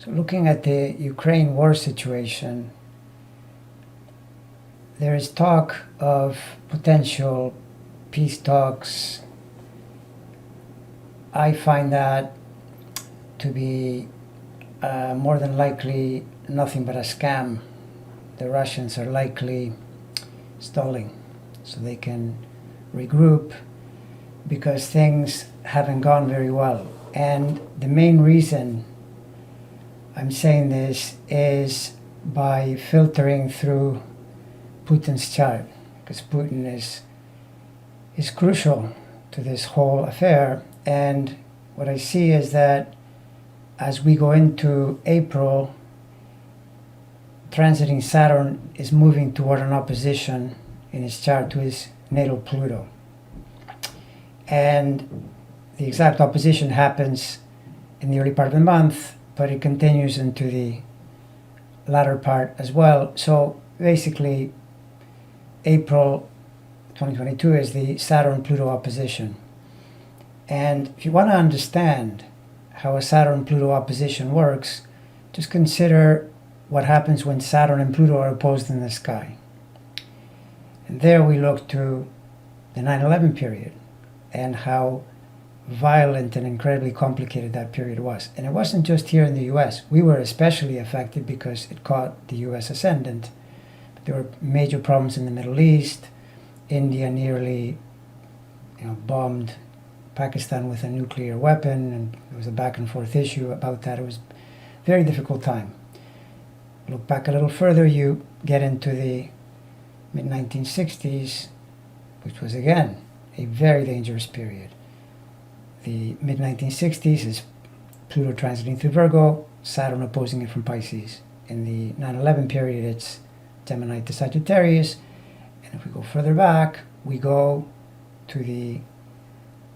So looking at the Ukraine war situation, there is talk of potential peace talks. I find that to be more than likely nothing but a scam. The Russians are likely stalling so they can regroup because things haven't gone very well. And the main reason I'm saying this is by filtering through Putin's chart, because Putin is crucial to this whole affair. And what I see is that as we go into April, transiting Saturn is moving toward an opposition in his chart to his natal Pluto. And the exact opposition happens in the early part of the month, but it continues into the latter part as well. So basically, April 2022 is the Saturn-Pluto opposition. And if you want to understand how a Saturn-Pluto opposition works, just consider what happens when Saturn and Pluto are opposed in the sky. And there we look to the 9/11 period and how violent and incredibly complicated that period was. And it wasn't just here in the US. We were especially affected because it caught the US ascendant. But there were major problems in the Middle East. India nearly bombed Pakistan with a nuclear weapon, and there was a back and forth issue about that. It was a very difficult time. Look back a little further, you get into the mid-1960s, which was again a very dangerous period. The mid-1960s is Pluto transiting through Virgo, Saturn opposing it from Pisces. In the 9/11 period, it's Gemini to Sagittarius. And if we go further back, we go to the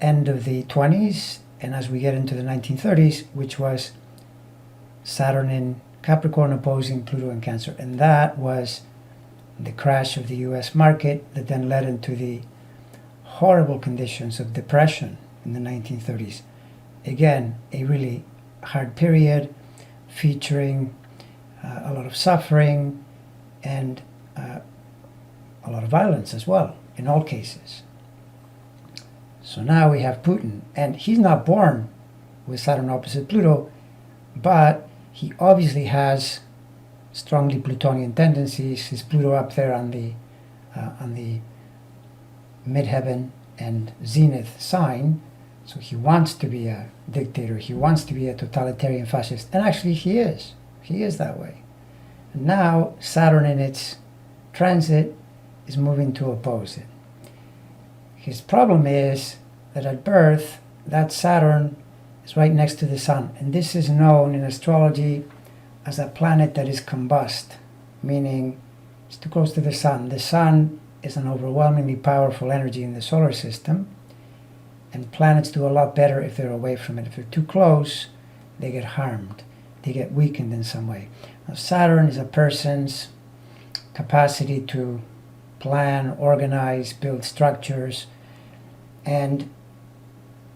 end of the 20s, and as we get into the 1930s, which was Saturn in Capricorn opposing Pluto in Cancer. And that was the crash of the US market that then led into the horrible conditions of depression in the 1930s. Again, a really hard period featuring a lot of suffering and a lot of violence as well, in all cases. So now we have Putin, and he's not born with Saturn opposite Pluto, but he obviously has strongly Plutonian tendencies. His Pluto up there on the midheaven and zenith sign. So he wants to be a dictator. He wants to be a totalitarian fascist. And actually he is. He is that way. And now Saturn in its transit is moving to oppose it. His problem is that at birth, that Saturn is right next to the Sun. And this is known in astrology as a planet that is combust, meaning it's too close to the Sun. The Sun is an overwhelmingly powerful energy in the solar system, and planets do a lot better if they're away from it. If they're too close, they get harmed. They get weakened in some way. Now, Saturn is a person's capacity to plan, organize, build structures, and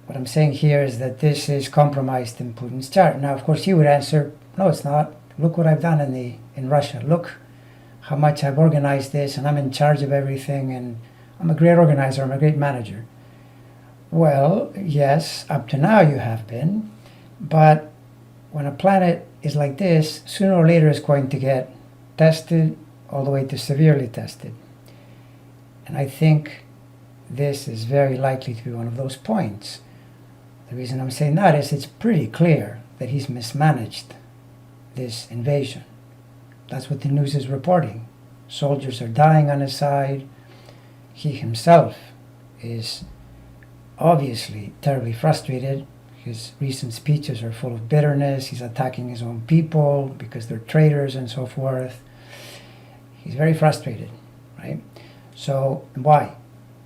what I'm saying here is that this is compromised in Putin's chart. Now, of course, he would answer, no, it's not. Look what I've done in Russia. Look how much I've organized this, and I'm in charge of everything, and I'm a great organizer, I'm a great manager. Well, yes, up to now you have been, but when a planet is like this, sooner or later it's going to get tested, all the way to severely tested. And I think this is very likely to be one of those points. The reason I'm saying that is it's pretty clear that he's mismanaged this invasion. That's what the news is reporting. Soldiers are dying on his side. He himself is obviously terribly frustrated. His recent speeches are full of bitterness. He's attacking his own people because they're traitors and so forth. He's very frustrated, right? So why?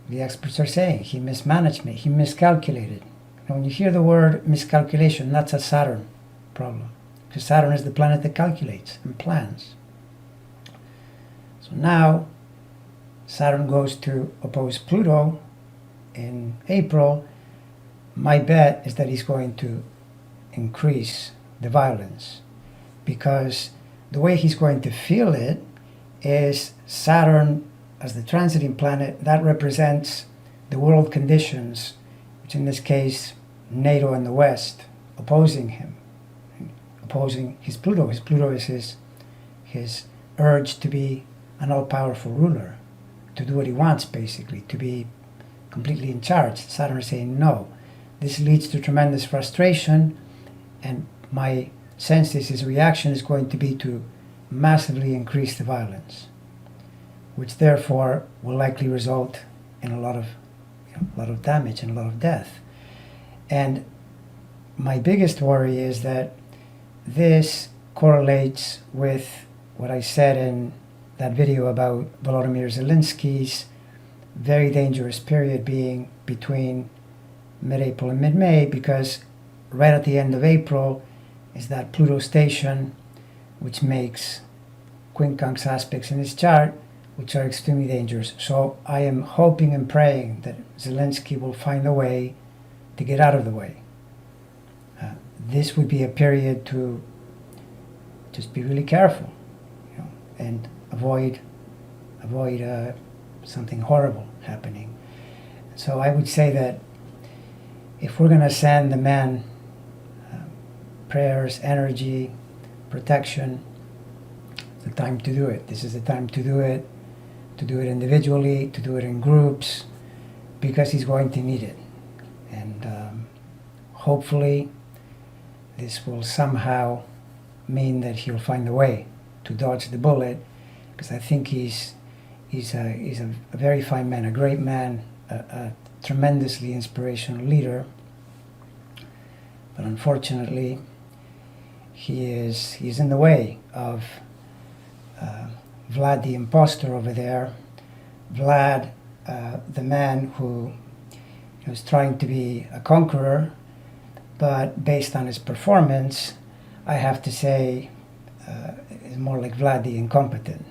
The experts are saying he mismanaged me, he miscalculated. When you hear the word miscalculation, that's a Saturn problem, because Saturn is the planet that calculates and plans. So now Saturn goes to oppose Pluto in April. My bet is that he's going to increase the violence. because the way he's going to feel it is Saturn as the transiting planet, that represents the world conditions, which in this case, NATO and the West, opposing him, opposing his Pluto. His Pluto is his urge to be an all-powerful ruler, to do what he wants, basically, to be completely in charge. Saturn is saying no. This leads to tremendous frustration, and my sense is his reaction is going to be to massively increase the violence, which therefore will likely result in a lot of damage and a lot of death. And my biggest worry is that this correlates with what I said in that video about Volodymyr Zelensky's very dangerous period being between mid-April and mid-May, because right at the end of April is that Pluto station, which makes quincunx aspects in his chart, which are extremely dangerous. So I am hoping and praying that Zelenskyy will find a way to get out of the way. This would be a period to just be really careful, and avoid something horrible happening. So I would say that if we're going to send the man prayers, energy, protection, it's the time to do it. This is the time to do it individually, to do it in groups, because he's going to need it. And hopefully this will somehow mean that he'll find a way to dodge the bullet, because I think he's a very fine man, a great man, a tremendously inspirational leader. But unfortunately, he's in the way of Vlad the imposter over there, Vlad the man who was trying to be a conqueror, but based on his performance, I have to say, is more like Vlad the incompetent.